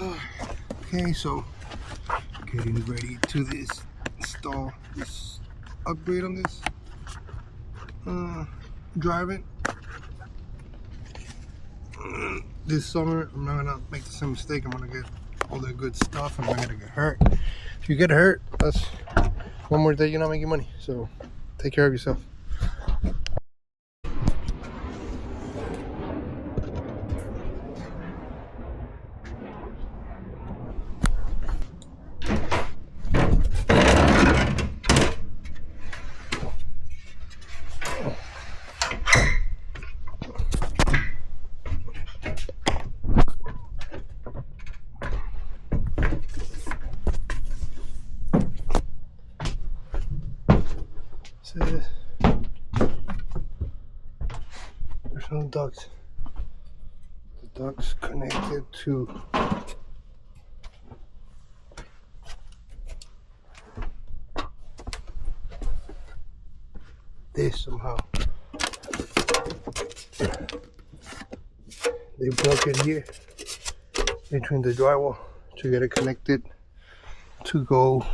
Okay, so getting ready to install this upgrade on this. Driving this summer, I'm not gonna make the same mistake. I'm gonna get all the good stuff. I'm not gonna get hurt. If you get hurt, that's one more day you're not making money. So take care of yourself. There's no ducts. The ducts connected to this somehow. They broke it here between the drywall to get it connected to go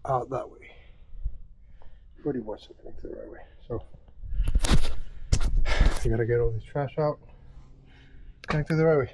out that way. Pretty much connected the right way. So I gotta get all this trash out, connected the right way.